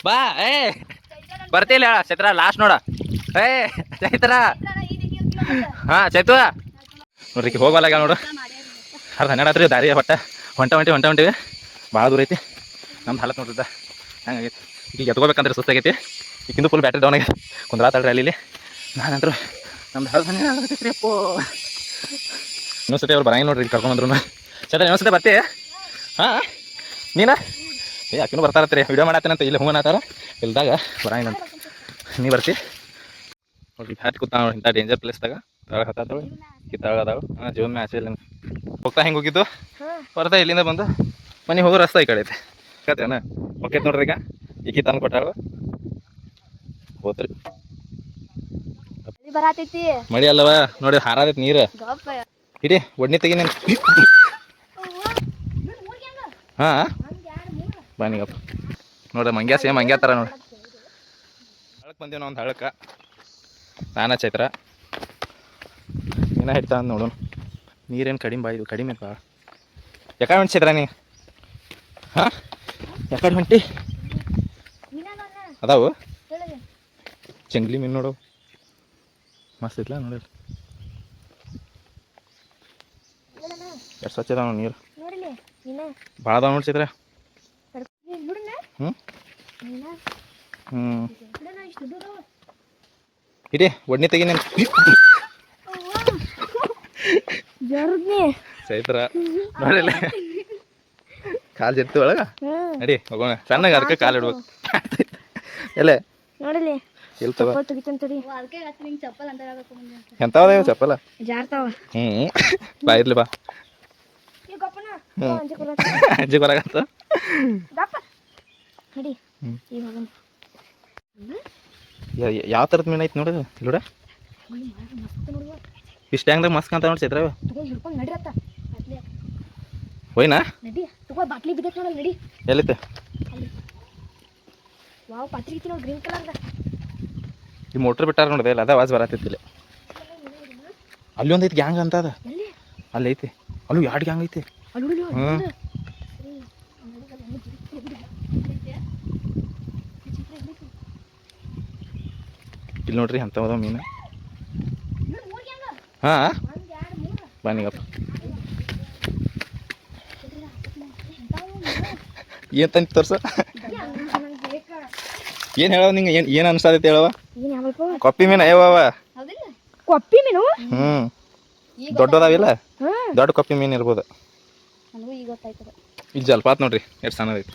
ಬಾ ಏ ಬರ್ತಿಲ್ಲ ಹೇಳ ಚೈತ್ರ ಲಾಸ್ಟ್ ನೋಡ ಏ ಚೈತ್ರ ಹಾ ಚೈತು ನೋಡ್ರಿ ಹೋಗಲ್ಲ ನೋಡು ಅರ್ಧ ಹನ್ನೆರಡು ದಾರಿ ಹೊಂಟಿವಿ ಭಾಳ ದೂರ ಐತಿ ನಮ್ದು ಹಾಲತ್ ನೋಡ್ರಿದ್ದ ಹಂಗಾಗೈತಿ ಈಗ ಎತ್ಕೋಬೇಕಂದ್ರೆ ಸುಸ್ತಾಗೈತಿ ಈಗಿಂದು ಫುಲ್ ಬ್ಯಾಟ್ರಿ ಡೌನ್ ಆಗೈತಿ ಕುಂದ್ರಾತಾಳ್ರಿ ಅಲ್ಲಿ ನಾನಂತರೂ ನಮ್ದು ಆಗತೈತ್ರಿ ಅಪ್ಪೋ ಇನ್ನೊಂದ್ಸತಿ ಅವ್ರು ಬರಂಗ ನೋಡ್ರಿ ಕರ್ಕೊಂಡ್ಬಂದ್ರು ಚೈತ್ರ ಇನ್ನೊಂದ್ಸತಿ ಬರ್ತಿ ಹಾಂ ನೀನಾ ಏ ಅಕ್ಕಿನೂ ಬರ್ತಾರತ್ರಿ ವಿಡಿಯೋ ಮಾಡತ್ತೇನಂತ ಇಲ್ಲಿ ಹೂವನಾತಾರ ಇಲ್ದಾಗ ಬರಂಗಂತ ನೀ ಬರ್ತಿ ನೋಡ್ರಿ ಹ್ಯಾಟ್ ಕೂತ ಇಂಥ ಡೇಂಜರ್ ಪ್ಲೇಸ್ದಾಗ ತಳಗ ಹತ್ತಾಳು ಕಿತ್ತಾಳ ಅದಾಳು ಜೀವನ ಆಸೆ ಇಲ್ಲ ಹೋಗ್ತಾ ಹೆಂಗೆ ಹೋಗಿದ್ದು ಬರ್ತಾ ಇಲ್ಲಿಂದ ಬಂದು ಮನೆಗೆ ಹೋಗೋ ರಸ್ತೆ ಈ ಕಡೆ ಐತೆ ಕತ್ತೇನ ಓಕೆ ನೋಡ್ರಿ ಈಗ ತಂದು ಕೊಟ್ಟಾಳು ಹೋತ್ರಿ ಮಳಿ ಅಲ್ಲವ ನೋಡಿ ಹಾರಾದೈತಿ ನೀರು ಇಡೀ ಒಡ್ನಿ ತೆಗಿ ನೀನು ಹಾಂ ಬನ್ನಿಗಪ್ಪ ನೋಡ್ರಿ ಮಂಗ್ಯ ಸೇಮ್ ಮಂಗ್ಯ ಥರ ನೋಡಿ ಹಳಕ್ಕೆ ಬಂದೀವಿ ನಾವು ಒಂದು ಹಳಕ್ಕೆ ನಾನಾ ಚೈತ್ರ ನೀನ ಹಿಡ್ತಾ ನೋಡೋಣ ನೀರೇನು ಕಡಿಮೆ ಇದು ಕಡಿಮೆ ಭಾಳ ಯಾಕಡೆ ಹೊಂಟಿ ಚೈತ್ರ ನೀ ಹಾಂ ಯಾಕಡೆ ಹೊಂಟಿ ಅದಾವು ಜಂಗ್ಲಿ ಮೀನು ನೋಡು ಮಸ್ತ್ ಐತ್ಲ ನೋಡಿ ಎಷ್ಟು ಸ್ವಚ್ಛ ಅದಾವ ನೀರು ಭಾಳ ಅದಾವ ನೋಡಿ ಚೈತ್ರ ಇಡೀ ಒಡ್ನಿ ತೆಗಿ ನೀನು ಚೈತ್ರ ನೋಡಿಲ್ಲ ಕಾಲು ಜರ್ತಿ ಒಳಗ ನಡಿ ಹೋಗೋಣ ಸಣ್ಣಗೆ ಅದಕ್ಕೆ ಕಾಲು ಇಡ್ಬೇಕು ಎಲ್ಲೇ ನೋಡಲಿ ಎಲ್ಲಿ ತಗೋ ಎಂತಾವ ಚಪ್ಪಲ ಬಾ ಇರ್ಲಿ ಬಾ ಅಜ್ಜಿ ಬರಾಗತ್ತ ಯಾವ ಥರದ ಮೀನು ಐತಿ ನೋಡು ನೋಡ ಇಷ್ಟ ಹೆಂಗ್ದಾಗ ಮಸ್ತ್ ಅಂತ ನೋಡಿ ಚೈತ್ರ ಹೋಯ್ನಾ ಎಲ್ಲಿತ್ತು ಈ ಮೋಟ್ರ್ ಬಿಟ್ಟಾರ ನೋಡಿದೆ ಅಲ್ಲ ಅದ ಆವಾಜ್ ಬರತೈತಿ ಇಲ್ಲಿ ಅಲ್ಲಿ ಒಂದು ಐತಿ ಗ್ಯಾಂಗ್ ಅಂತ ಅದ ಅಲ್ಲಿ ಐತಿ ಅಲ್ಲೂ ಎರಡು ಗ್ಯಾಂಗ್ ಐತಿ ಇಲ್ಲಿ ನೋಡ್ರಿ ಅಂಥವದ ಮೀನು ಹಾಂ ಬನ್ನಿಗಪ್ಪ ಏನು ತಂದು ತೋರ್ಸ ಏನು ಹೇಳವ ನಿಂಗೆ ಏನು ಅನ್ಸತೈತಿ ಹೇಳವ ಕೊಪ್ಪಿ ಮೀನು ಅಯ್ಯವ ಕೊಪ್ಪಿ ಮೀನು ದೊಡ್ಡದಾವಿಲ್ಲ ದೊಡ್ಡ ಕೊಪ್ಪಿ ಮೀನು ಇರ್ಬೋದು ಇಲ್ಲಿ ಜಲಪಾತ ನೋಡ್ರಿ ಎಷ್ಟು ಸಣ್ಣದೈತಿ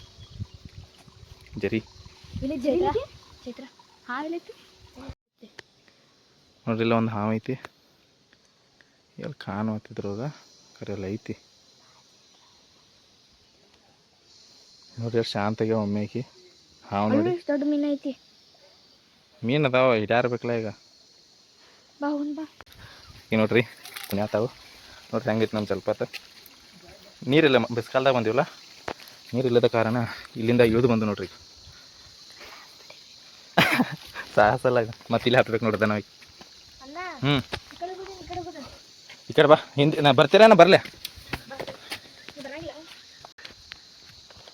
ಜರಿ ನೋಡ್ರಿ ಇಲ್ಲ ಒಂದು ಹಾವು ಐತಿ ಎಲ್ಲಿ ಕಾಣು ಹತ್ತಿದ್ರದ ಕರೆಯಲ್ಲ ಐತಿ ನೋಡ್ರಿ ಎಷ್ಟು ಶಾಂತಾಗಿ ಒಮ್ಮೆ ಆಕಿ ಹಾವು ನೋಡಿ ದೊಡ್ಡ ಮೀನು ಐತಿ ಮೀನು ಅದಾವ ಹಿಡ್ಯಾರ್ಬೇಕಲ್ಲ ಈಗ ಈಗ ನೋಡ್ರಿ ಕುಣ್ಯಾತಾವು ನೋಡ್ರಿ ಹೆಂಗೈತಿ ನಮ್ಮ ಜಲಪಾತ ನೀರಿಲ್ಲ ಬಿಸ್ಕಾಲ್ದಾಗ ಬಂದೀವಲ್ಲ ನೀರಿಲ್ಲದ ಕಾರಣ ಇಲ್ಲಿಂದ ಇಳಿದು ಬಂದು ನೋಡ್ರಿ ಸಾಹಸಲ್ಲ ಮತ್ತೆ ಇಲ್ಲಿ ಹತ್ಬೇಕು ನೋಡ್ದೆ ನಾವು ಈ ಕಡೆ ಬಾ ಹಿಂದೆ ನಾ ಬರ್ತೀರಾ ಬರಲೇ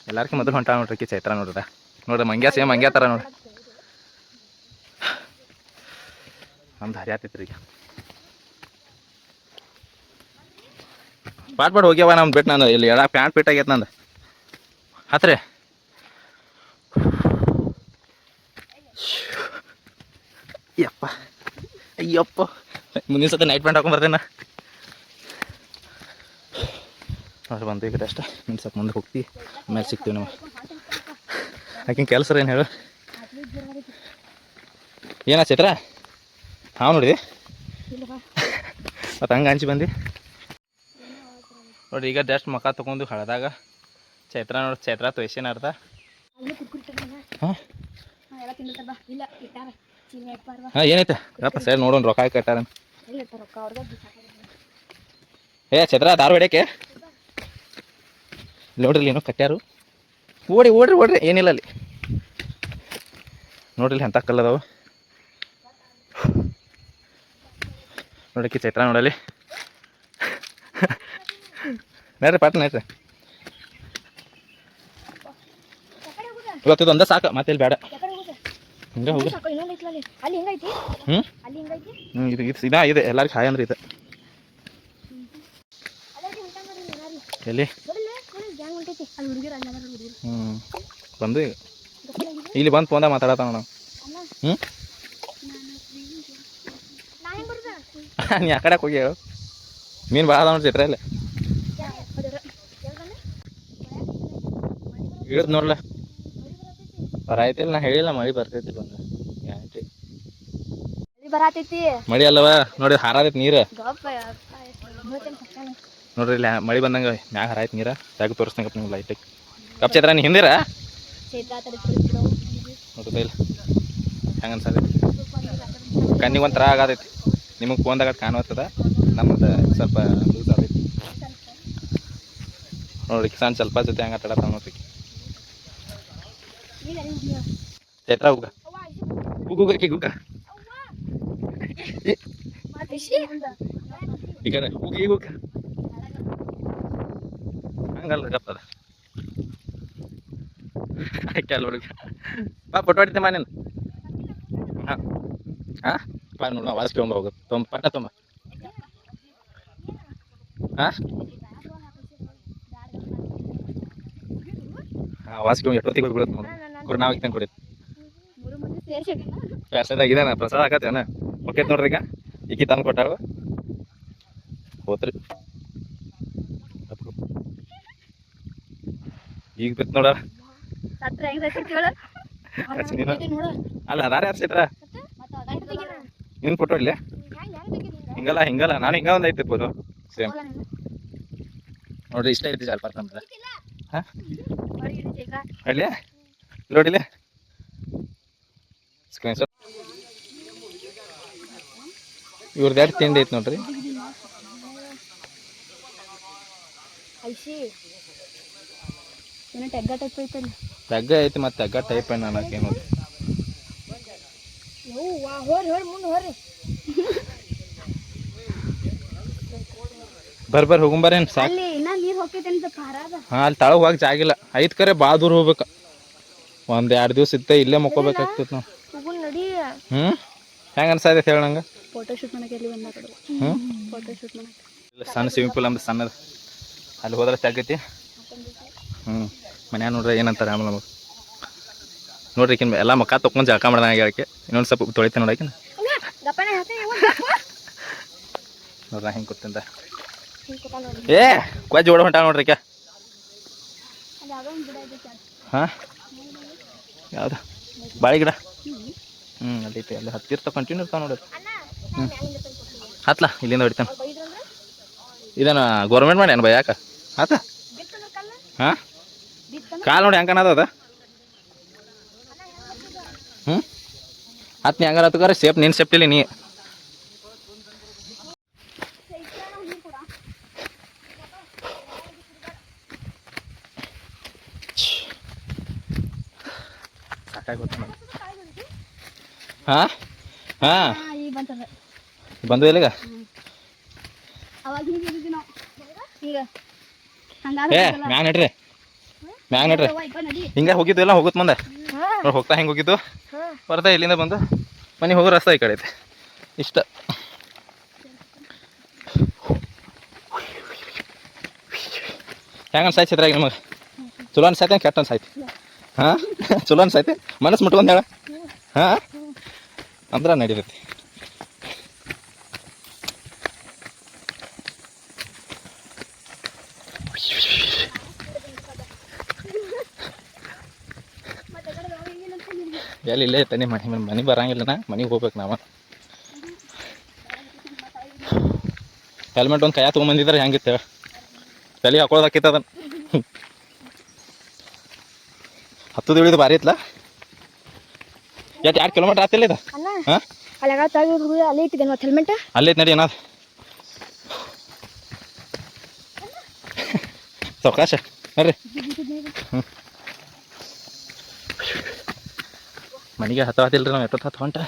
ಎಲ್ಲಾರ್ಕಿ ಮೊದಲು ಹೊಂಟ ನೋಡ್ರಿ ಚೈತ್ರ ನೋಡ್ರಿ ನೋಡ್ರಿ ಮಂಗ್ಯ ಸೇಮ್ ಮಂಗ್ಯ ಥರ ನೋಡ್ರಿ ನಮ್ದು ಹರಿ ಆತೈತ್ರಿ ಈಗ ಪಾಟ್ ಹೋಗ್ಯವ ನಮ್ದು ಬಿಟ್ಟು ನಾನು ಇಲ್ಲಿ ಎಡ ಪ್ಯಾಂಟ್ ಪಿಟ್ ಆಗೈತೆ ನಂದು ಹತ್ರಿ ಯಪ್ಪ ಅಯ್ಯಪ್ಪ ಮುಂದಿನ ಸತಿ ನೈಟ್ ಪ್ಯಾಂಟ್ ಹಾಕೊಂಡ್ಬರ್ತೇನೆ ನೋಡ್ರಿ ಬಂದು ಈ ಕಡೆ ಅಷ್ಟೇ ಇನ್ನು ಸ್ವಲ್ಪ ಮುಂದೆ ಹೋಗ್ತೀವಿ ಆಮೇಲೆ ಸಿಗ್ತೀವಿ ನಾವು ಆಕಿನ ಕೆಲಸ ಏನು ಹೇಳು ಏನ ಚೈತ್ರ ಹಾಂ ನೋಡಿದಿ ಮತ್ತು ಹಂಗೆ ಹಂಚಿ ಬಂದು ನೋಡಿರಿ ಈಗ ಜಸ್ಟ್ ಮಕ್ಕ ತೊಗೊಂಡು ಹಳದಾಗ ಚೈತ್ರ ನೋಡಿ ಚೈತ್ರ ತೋಯ್ಸೇನ ಅರ್ಧ ಹಾಂ ಹಾಂ ಏನೈತೆ ಯಪ್ಪ ಸರಿ ನೋಡೋಣ ರೊಕ್ಕ ಕಟ್ಟಾರ ಏ ಚೈತ್ರ ದಾರು ಹೊಡ್ಯಕ್ಕೆ ನೋಡ್ರಿ ಏನೋ ಕಟ್ಟ್ಯಾರು ಓಡ್ರಿ ಏನಿಲ್ಲ ಅಲ್ಲಿ ನೋಡ್ರಿ ಎಂಥ ಕಲ್ಲದಾವು ನೋಡಕ್ಕೆ ಚೈತ್ರ ನೋಡಲಿ ನಡ್ರಿ ಪಾಟ್ನ ನಡ್ರಿ ಇವತ್ತು ಒಂದೇ ಸಾಕು ಮತ್ತೆ ಇಲ್ಲಿ ಬೇಡ ಹಿಂಗೆ ಹೋಗಿ ಸಾಕು ಇನ್ನೊಂದು ಐತ್ಲ ಅಲ್ಲಿ ಅಲ್ಲಿ ಹೆಂಗೈತಿ ಹ್ಞೂ ಅಲ್ಲಿ ಹೆಂಗೈತಿ ಇದು ಇದು ಇದೆ ಎಲ್ಲರಿಗೂ ಹಾಯ್ ಅಂದ್ರೆ ಇದು ಎಲ್ಲಿ ಗ್ಯಾಂಗ್ ಹೊಂಟೈತಿ ಅಲ್ಲಿ ಹುಡುಗಿರು ಅಲ್ಲಿ ಹುಡುಗಿರು ಹ್ಞೂ ಬಂದು ಇಲ್ಲಿ ಬಂದು ಫೋನ್ದಾಗ ಮಾತಾಡತ್ತಾವ ನಾವು ಹ್ಞೂ ನೀ ಆ ಕಡೆ ಹೋಗಿ ಮೀನು ಭಾಳ ಅದಾವ ಚಿತ್ರಲ್ಲ ಇಳಿದ್ ನೋಡ್ಲ ಬರಾಯ್ತಿಲ್ಲ ನಾ ಹೇಳಿಲ್ಲ ಮಳೆ ಬರ್ತೈತಿ ಬಂದು ಗ್ಯಾರಂಟಿ ಬರಾತೈತಿ ಮಳಿ ಅಲ್ಲವ ನೋಡಿ ಹಾರಾದೈತಿ ನೀರು ನೋಡ್ರಿ ಇಲ್ಲಿ ಮಳಿ ಬಂದಂಗ ಮ್ಯಾಗ ಹಾರಾಯ್ತು ನೀರ ತೆಗೆದು ತೋರಿಸ್ದಂಗಪ್ಪ ನೀವು ಲೈಟಿಗೆ ಕಪ್ ಚೈತ್ರ ನೀ ಹಿಂದಿರ ನೋಡ್ರಿ ಇಲ್ಲ ಹೆಂಗೆ ಅನ್ಸದ ಕಣ್ಣಿಗೆ ಒಂಥರ ಆಗತೈತಿ ನಿಮಗೆ ಫೋನ್ದಾಗ ಕಾಣುತ್ತದ ನಮ್ಮದು ಸ್ವಲ್ಪ ಲೂಸ್ ಆಗೈತಿ ನೋಡ್ರಿ ಕಿಸಾನ್ ಸ್ವಲ್ಪ ಜೊತೆ ಹಂಗೆ ಆಟಾಡತ್ತಾವ ನೋಡ್ರಿ ಚೈತ್ರ ಹೋಗ ಹೋಗಕ್ಕೆ ಹೋಗ ಈಗ ಹೋಗಿ ಈಗ ಹೋಗ ಹಂಗಲ್ಲ ಗಪ್ಪದ ಕೆಲ ಹುಡುಗ ಬಾ ಫೋಟೋ ಹೊಡಿತೆ ನೀನು ಹಾಂ ಹಾಂ ಬಾ ನೋಡು ವಾಸ್ ತೊಗೊಂಬ ಹೋಗೋದು ತೊಂಬ ಪಟ್ಟ ತೊಂಬ ಹಾಂ ಹಾಂ ವಾಸ್ಗೆ ಎಷ್ಟೊತ್ತಿಗೆ ಹೋಗಿ ಬಿಡುತ್ತೆ ನೋಡು ನಾವು ಇಕ್ತಂಗೆ ಕೊಡಿ ವ್ಯಾಸದಾಗ ಇದಾನ ಪ್ರಸಾದ ಹಾಕತ್ತೇನ ಓಕೆ ನೋಡ್ರಿ ಈಗ ಈಕಿ ತಂದು ಕೊಟ್ಟಾಳು ಹೋತ್ರಿ ಈಗ ಬಿತ್ತು ನೋಡ ಅಲ್ಲ ಅದಾರ ಯಾರು ಸಿಟ್ರ ನಿನ್ ಫೋಟೋ ಇಲ್ಲೇ ಹಿಂಗಲ್ಲ ಹಿಂಗಲ್ಲ ನಾನು ಹಿಂಗ ಒಂದು ಐತಿ ಫೋಟೋ ಸೇಮ್ ನೋಡ್ರಿ ಇಷ್ಟ ಐತಿ ಜಾಲ್ಪಾರ್ಕ್ ನಮ್ದು ಹಾಂ ಹೇಳಿ ನೋಡಿಲ್ಲ ಸ್ಕ್ರೀನ್ ಶಾಟ್ ಇವ್ರದ್ದು ಎರಡು ತಿಂಡಿ ಐತಿ ನೋಡ್ರಿ ತೆಗ್ಗ ಐತಿ ಮತ್ತೆ ತೆಗ್ಗ ಟೈಪ್ ಏನು ಅನ್ನೋಕೇನು ಬರ್ರಿ ಹೋಗುಂಬರೇನು ಸಾಕು ಹಾಂ ಅಲ್ಲಿ ತಳಗ ಹೋಗಕ್ಕೆ ಜಾಗಿಲ್ಲ ಐದು ಕರೆ ಭಾಳ ದೂರ ಹೋಗ್ಬೇಕು ಒಂದು 2 ದಿವಸ ಇತ್ತೆ ಇಲ್ಲೇ ಮುಕ್ಕೋಬೇಕಾಗ್ತೈತೆ ನಾವು ಹ್ಞೂ ಹೆಂಗೆ ಅನ್ಸಾಯ್ತೈತೆ ಹೇಳ ನಂಗೆ ಫೋಟೋಶೂಟ್ ಮಾಡಕ್ಕೆ ಹ್ಞೂ ಫೋಟೋಶೂಟ್ ಮಾಡಕ್ಕೆ ಇಲ್ಲ ಸಣ್ಣ ಸ್ವಿಮ್ಮಿಂಗ್ ಪೂಲ್ ಅಂದ್ರೆ ಸಣ್ಣದು ಅಲ್ಲಿ ಹೋದ್ರೆ ತೆಗೈತಿ ಹ್ಞೂ ಮನ್ಯಾಗ ನೋಡ್ರಿ ಏನಂತಾರೆ ಆಮೇಲೆ ನಮಗೆ ನೋಡ್ರಿ ಈಕಿನ ಎಲ್ಲ ಮಕ್ಕ ತೊಗೊಂಡು ಜಳಕ ಮಾಡ್ದಂಗೆ ಹೇಳಕ್ಕೆ ಇನ್ನೊಂದು ಸ್ವಲ್ಪ ತೊಳಿತೆ ನೋಡಕ್ಕೆ ನೋಡ್ರಿ ಹಿಂಗೆ ಕೂತಿಂದ ಏ ಕ್ವಾಜ್ ಓಡ ಹೊಂಟ ನೋಡ್ರಿ ಕ್ಯಾ ಹಾಂ ಯಾವ್ದು ಬಾಳೆ ಗಿಡ ಅಲ್ಲಿ ಐತೆ ಅಲ್ಲಿ ಹತ್ತಿರ್ತಾವ ಕಂಟಿನ್ಯೂ ಇರ್ತಾವೆ ನೋಡ್ರಿ ಹ್ಞೂ ಹತ್ಲಾ ಇಲ್ಲಿಂದ ಹೊಡಿತಾನೆ ಇದೇನು ಗೌರ್ಮೆಂಟ್ ಮಾಡ್ಯಾನ ಯಾಕ ಆತ ಹಾಂ ಕಾಲು ನೋಡಿ ಹೆಂಗೆ ಅದ ಹ್ಞೂ ಹತ್ತು ನೀ ಹಂಗಾರ ಹತ್ಗಾರ ಸೇಫ್ ನೀನು ಸೇಫ್ಟಿಲಿ ನೀ ಸಾಕಾಗೋದು ಹಾಂ ಹಾಂ ಬಂದು ಇಲ್ಲಿಗ ಏ ಮ್ಯಾಗ ನಡ್ರಿ ಮ್ಯಾಗ ನಡ್ರಿ ಹಿಂಗೆ ಹೋಗಿದ್ದು ಎಲ್ಲ ಹೋಗುತ್ತೆ ಮುಂದೆ ನೋಡಿ ಹೋಗ್ತಾ ಹೆಂಗೆ ಹೋಗಿದ್ದು ಬರ್ತಾ ಇಲ್ಲಿಂದ ಬಂದು ಮನೆಗೆ ಹೋಗೋ ರಸ್ತೆ ಈ ಕಡೆ ಐತೆ ಇಷ್ಟ ಹೆಂಗೆ ಅನ್ಸಾಯ್ತು ಚಿತ್ರಾಗಿ ನಿಮಗೆ ಚಲೋ ಅನ್ಸಾಯ್ತು ಕೆಟ್ಟ ಅನ್ಸಾಯ್ತು ಹಾಂ ಚಲೋ ಅನ್ಸಾಯ್ತು ಮನಸ್ಸು ಮುಟ್ಕೊಂಡ್ ಹೇಳ ಹಾಂ ಅಂದ್ರೆ ನಡೀತೈತಿ ಎಲ್ಲಿ ಇಲ್ಲೇ ಐತೆ ಮನೆ ಬರಂಗಿಲ್ಲನ ಮನೆಗೆ ಹೋಗ್ಬೇಕು ನಾವು ಹೆಲ್ಮೆಟ್ ಒಂದು ಕೈಯ ತೊಗೊಂಬಂದಿದ್ರೆ ಹೆಂಗಿತ್ತು ತಲೆ ಹಾಕೊಳ್ಳೋದಾಕಿತ್ತು ಅದನ್ನು ಹತ್ತದು ಇಳಿದು ಭಾರಿ ಇತ್ತಲ್ಲ ಎಷ್ಟು 2 ಕಿಲೋಮೀಟ್ರ್ ಆಗ್ತಿಲ್ಲ ಇದು ಹಾಂ ಅಲ್ಲೇ ಇಟ್ಟಿದ್ದೇನೆ ಮತ್ತೆ ಹೆಲ್ಮೆಟ್ ಅಲ್ಲೇ ಐತೆ ನಡಿ ಏನಾದ್ರು ಸಾವಕಾಶ ನೋಡ್ರಿ ಹ್ಞೂ ಮನೆಗೆ ಹತ್ತಿಲ್ರಿ ನಾವು ಎಷ್ಟೊತ್ತು ಹತ್ತು ಹೊಂಟ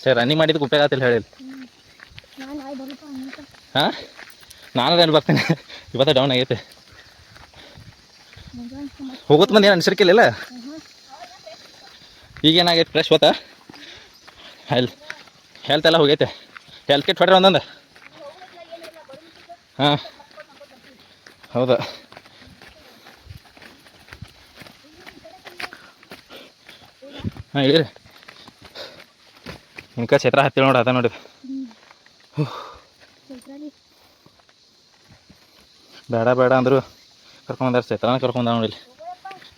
ಸರಿ ರನ್ನಿಂಗ್ ಮಾಡಿದ್ದಕ್ಕೆ ಉಪಯೋಗ ಆಗ್ತಿಲ್ಲ ಹೇಳಿಲ್ಲ ಹಾಂ ನಾನು ಅಲ್ಲಿ ಬರ್ತೀನಿ ಇವತ್ತು ಡೌನ್ ಆಗೈತೆ. ಹೋಗುತ್ತೆ ಮಂದಿ ಏನು ಅನ್ಸರ್ಕಿಲ್ಲ. ಈಗೇನಾಗೈತೆ ಫ್ರೆಶ್ ಹೋತಾ ಹೆಲ್ತ್ ಎಲ್ಲ ಹೋಗೈತೆ. ಹೆಲ್ತ್ ಕಿಟ್ ಹೊಡ್ರಿ ಒಂದೊಂದು. ಹಾಂ ಹೌದಾ. ಹಾಂ ಹೇಳಿರಿ ಇನ್ಕ ಛತ್ರ ಹತ್ತಿರ ನೋಡಿ ಅದ ನೋಡಿ. ಬೇಡ ಬೇಡ ಅಂದರು ಕರ್ಕೊಂಬಂದಾರ ಛತ್ರನ ಕರ್ಕೊಂಡ ನೋಡಿಲಿ.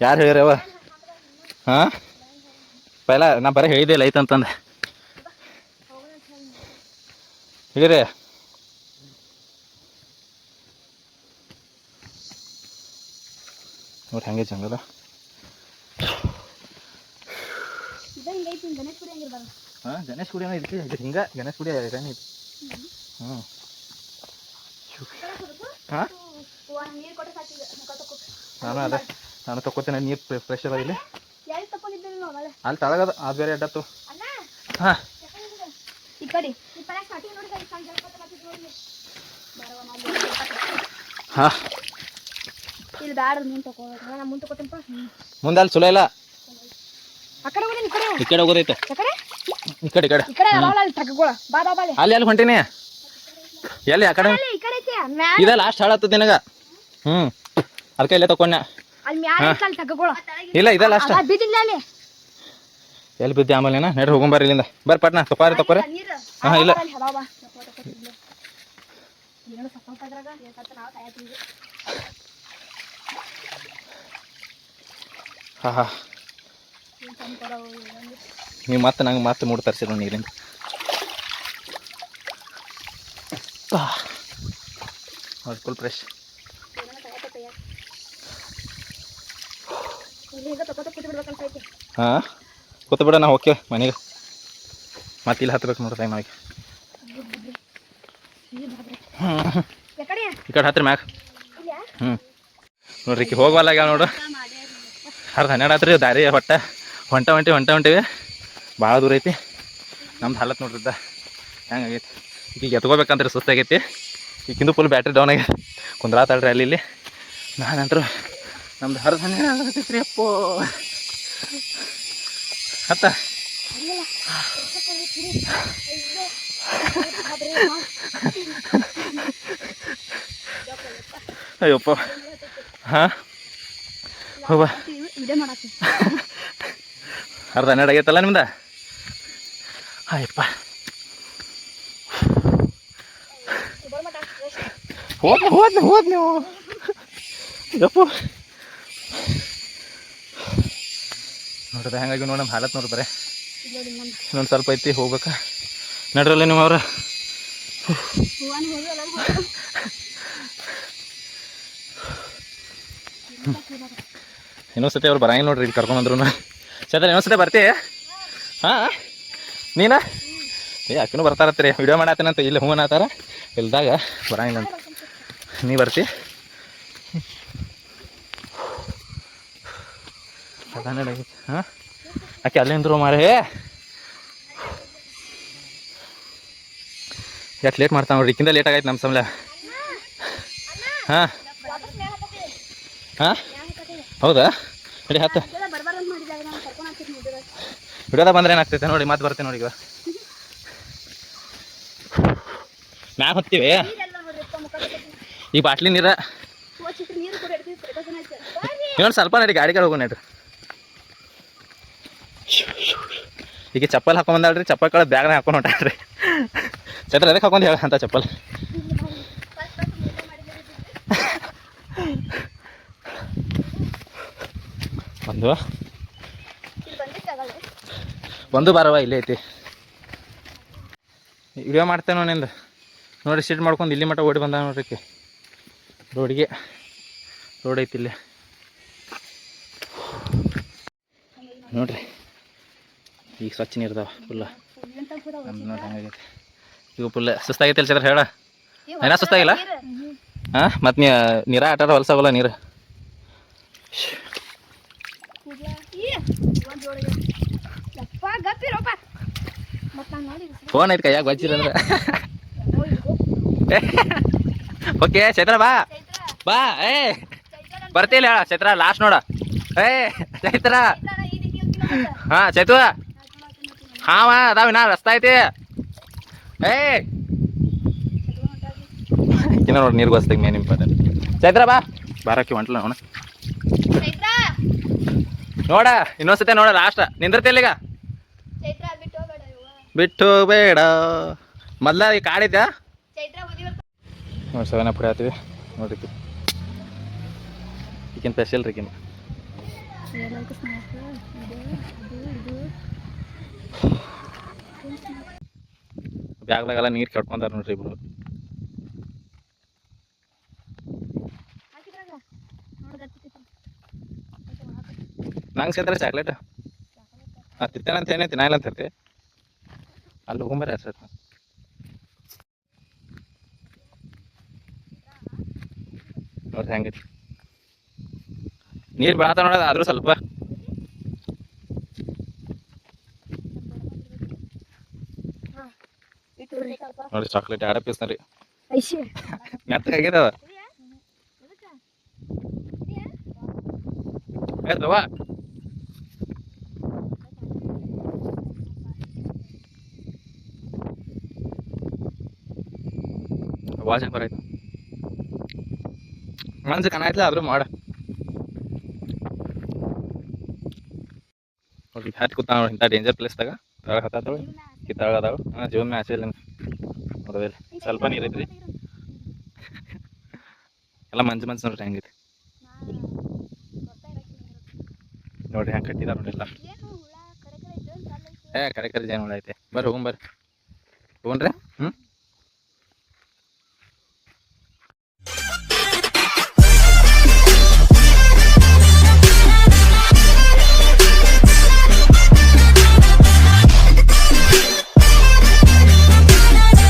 ಯಾರು ಹೇಳಿರಿ ಅವ? ಹಾಂ ಪೈಲ ನಾ ಬರೀ ಹೇಳಿದ್ದೆ ಲೈಟ್ ಅಂತಂದು ಹೇಳಿರಿ. ನೋಡಿ ಹಂಗೆ ಜಂಗಲ. ಹಾಂ ಗಣೇಶ್ ಗುಡಿ ಐತಿ ಇದು ಹಿಂಗೆ. ಗಣೇಶ್ ಗುಡಿ ಐತಿ. ಹ್ಞೂ ಹಾಂ ನಾನು ತಗೋತೇನೆ. ನೀರು ಫ್ರೆಶ್ ಅದ ಇಲ್ಲಿ. ಅಲ್ಲಿ ತಳಗದ ಅದು ಬೇರೆ ಅಡ್ಡತ್ತು. ಹಾಂ ಹಾಂ ಮುಂದೆ ಅಲ್ಲಿ ಚಲೋ ಇಲ್ಲ. ಈ ಕಡೆ ಹೋಗೋದೈತೆ. ಈ ಕಡೆ ಅಲ್ಲಿ ಹೊಂಟೀನಿ. ಎಲ್ಲಿ ಆ ಕಡೆ ಇದ ಲಾಸ್ಟ್ ಹಾಳತ್ತದ ನಿನಗ. ಅದಕ್ಕೆ ಇಲ್ಲೇ ತಕೊಂಡೆ. ಇಲ್ಲ ಇದ ಲಾಸ್ಟ್. ಎಲ್ಲಿ ಬಿದ್ದೆ ಆಮೇಲೆ ನಡ್ರಿ ಹೋಗೊಂಬರ್ರಿ ಇಲ್ಲಿಂದ. ಬರ್ರಿ ಪಟ್ನಾ ತಕೋರಿ. ಹಾಂ ಇಲ್ಲ ಹಾಂ ಹಾಂ ನೀವು ಮತ್ತೆ ನಂಗೆ ಮತ್ತೆ ಮೂಡ್ ತರಿಸಿರೋ ನೀರಿಂದ. Full fresh. ಹಾಂ ಕೂತು ಬಿಡ ನಾವು ಓಕೆ ಮನೆಗೆ. ಮತ್ತೆ ಇಲ್ಲಿ ಹತ್ಬೇಕು ನೋಡ್ರಿ ನಾವೀಗ. ಈ ಕಡೆ ಹತ್ತಿರ ಮ್ಯಾಗ. ನೋಡ್ರಿ ಈಕಿ ಹೋಗವಲ್ಲ ಈಗ ನೋಡು. 10-12 ಆತ್ರಿ ದಾರಿ ಹೊಂಟಿವಿ. ಭಾಳ ದೂರ ಐತಿ. ನಮ್ದು ಹಾಲತ್ ನೋಡ್ರಿದ್ದ ಹೆಂಗಾಗೈತಿ. ಈಗ ಎತ್ಕೋಬೇಕಂದ್ರೆ ಸುಸ್ತಾಗೈತಿ. ಈಗಿಂದು ಫುಲ್ ಬ್ಯಾಟ್ರಿ ಡೌನ್ ಆಗೈತಿ. ಕುಂದ್ರಾತಾಳ್ರಿ ಅಲ್ಲಿ. ನಾನಂತರೂ ನಮ್ದು 10-12 ಆಗತೈತ್ರಿ ಅಪ್ಪೋ. ಹತ್ತ ಅಯ್ಯಪ್ಪ. ಹಾಂ ಹೋಗ 10-12 ಆಗೈತಲ್ಲ ನಿಮ್ದ. ಆಯಪ್ಪ ಹೋದ್ ನೀವು ಯಪ್ಪ. ನೋಡ್ರಿ ಹೆಂಗಾಗಿ ನೋಡಿ ನಮ್ಮ ಹಾಲತ್ ನೋಡ್ರಿ. ಬರೇ ಇನ್ನೊಂದು ಸ್ವಲ್ಪ ಐತಿ ಹೋಗ್ಬೇಕಾ. ನಡ್ರಲ್ಲ ನೀವು ಅವ್ರ. ಇನ್ನೊಂದ್ಸತಿ ಅವ್ರು ಬರಂಗಿಲ್ಲ ನೋಡ್ರಿ ಇಲ್ಲಿ ಕರ್ಕೊಂಡ್ಬಂದ್ರು. ಚಂದ್ರ ಇನ್ನೊಂದ್ಸತಿ ಬರ್ತಿ? ಹಾಂ ನೀನ ಅಕ್ಕನೂ ಬರ್ತಾರತ್ರಿ. ವಿಡಿಯೋ ಮಾಡತ್ತೀನಂತ ಇಲ್ಲಿ ಹ್ಞೂ ಅನ್ನತ್ತಾರ. ಇಲ್ದಾಗ ಬರಂಗಿಲ್ಲ ಅಂತ. ನೀ ಬರ್ತಿ? ಹಾಂ ಆಕೆ ಅಲ್ಲಿಂದ್ರು ಮಾರೇ. ಎಷ್ಟು ಲೇಟ್ ಮಾಡ್ತಾವ ನೋಡ್ರಿ. ಈಕಿಂದ ಲೇಟ್ ಆಗೈತೆ ನಮ್ಮ ಸಮಲ. ಹಾಂ ಹಾಂ ಹೌದಾ ನಡಿ ಹತ್ತು. ವಿಡಿಯೋದಾಗ ಬಂದ್ರೆ ಏನಾಗ್ತೈತೆ ನೋಡಿ. ಮತ್ತೆ ಬರ್ತೀನಿ ನೋಡಿ. ಈಗ ಮ್ಯಾಗ ಹೊತ್ತೀವಿ. ಈ ಬಾಟ್ಲಿ ನೀರ ಇನ್ನೊಂದು ಸ್ವಲ್ಪ ನಡಿ. ಗಾಡಿ ಕಡೆ ಹೋಗೋ ನಡ್ರಿ. ಈಗ ಚಪ್ಪಲ್ ಹಾಕೊಂಡ್ಬಂದಾಳ್ರಿ. ಚಪ್ಪಲ್ ಕಡೆ ಬ್ಯಾಗ್ನ ಹಾಕೊಂಡು ಹೊಂಟಾಳ್ರಿ. ಚತ್ರ ಅದಕ್ಕೆ ಹಾಕೊಂಡು ಹೇಳ ಅಂತ ಚಪ್ಪಲ್. ಒಂದು ಬಾರವ ಇಲ್ಲೇ ಐತಿ. ವಿಡಿಯೋ ಮಾಡ್ತೇನೆ ನಿಂದು ನೋಡಿ. ಸಿಟ್ ಮಾಡ್ಕೊಂಡು ಇಲ್ಲಿ ಮಟ್ಟ ಓಡಿ ಬಂದ ನೋಡ್ರಿ. ರೋಡಿಗೆ ರೋಡ್ ಐತಿ ಇಲ್ಲಿ ನೋಡ್ರಿ. ಈಗ ಸ್ವಚ್ಛ ನೀರ್ದಾವ ಫುಲ್ಲ. ನೋಡಿ ಹಂಗಾಗೈತಿ. ಈಗ ಫುಲ್ ಸುಸ್ತಾಗೈತಿ ಅಲ್ಲಿ ಚಂದ್ರ ಹೇಳ. ಏನೋ ಸುಸ್ತಾಗಿಲ್ಲ. ಹಾಂ ಮತ್ತು ನೀರ ಆಟಾಡ ಹೊಲ್ಸಾವಲ್ಲ ನೀರು. ಫೋನ್ ಐತಿ ಕೈಯಾಗ ಬಜ್ಜಿರಂದ್ರೆ. ಓಕೆ ಚೈತ್ರ ಬಾ. ಬಾ ಏ ಬರ್ತಿಲ್ಲ ಹೇಳ ಚೈತ್ರ ಲಾಸ್ಟ್ ನೋಡ ಏ ಚೈತ್ರ ಹಾ ಚೈತು ಹಾವ ಅದಾವ ನಾ ರಸ್ತಾ ಐತಿ ಏ ಇನ್ನ ನೋಡಿ ನೀರು ಬಸ್ತಾಗ ಮೇನ್ ಇಂಪಾರ್ಟೆಂಟ್ ಚೈತ್ರ ಬಾ ಬಾರಕ್ಕೆ ಹೊಂಟ್ಲ ನೋಡ ನೋಡ ಇನ್ನೊಂದ್ಸತಿ ನೋಡ ಲಾಸ್ಟ್ ನಿಂದಿರ್ತಿಲ್ಲ ಈಗ ಬಿಟ್ಟು ಬೇಡ ಮೊದ್ಲ ಈ ಕಾಡಿದ್ದ ನೋಡಿ 7 ಅಪ್ ಕುಡಿಯತ್ತೀವಿ ನೋಡ್ರಿ ಈಗಿನ ಸ್ಪೆಷಲ್ ರೀ ಈಗಿನ ಬ್ಯಾಗ್ದಾಗೆಲ್ಲ ನೀರು ಕೆಟ್ಕೊಂತಾರ ನೋಡ್ರಿ ಇಬ್ರು ನಂಗೆ ಸೇತಾರೆ ಚಾಕ್ಲೇಟ್ ತಿಂತೇನೆ ಅಂತ ಏನೇ ತಿನ್ನಾಯಿಲ್ಲ ಅಂತ ಹೇಳ್ತಿ ಅಲ್ಲಿ ಹೋಗ್ಬರ್ರಿ ಸರ್ ನೋಡ್ರಿ ಹೆಂಗೈತಿ ನೀರು ಬೆಳತ ನೋಡೋದು ಆದ್ರೂ ಸ್ವಲ್ಪ ನೋಡಿ ಚಾಕ್ಲೇಟ್ 2 ಪೀಸ್ ರೀ ಮೆತ್ತಗಾಗ್ಯದವ ಆಯ್ತವಾ ವಾಜ್ ಬರಾಯ್ತು ಮನ್ಸು ಕಾಣಾಯ್ತಲ್ಲ ಆದ್ರೂ ಮಾಡ ನೋಡಿ ಹ್ಯಾಟ್ ಕೂತ ನೋಡಿ ಇಂಥ ಡೇಂಜರ್ ಪ್ಲೇಸ್ದಾಗ ತಳಗ ಹತ್ತಾತಳು ಈ ತಳಗ ಅದಾವ ಜೀವನ ಮ್ಯಾಚ್ ಇಲ್ಲ ನೋಡೋದಿಲ್ಲ ಸ್ವಲ್ಪ ನೀರು ಐತ್ರಿ ಎಲ್ಲ ಮಂಜು ಮಂಜು ನೋಡ್ರಿ ಹೆಂಗೈತಿ ನೋಡ್ರಿ ಹೆಂಗೆ ಕಟ್ಟಿದಾರ ನೋಡಿಲ್ಲ ಕರೆ ಜೇನು ಹುಳ ಐತೆ ಬರ್ರಿ ಹೋಗ್ರಿ ಹ್ಞೂ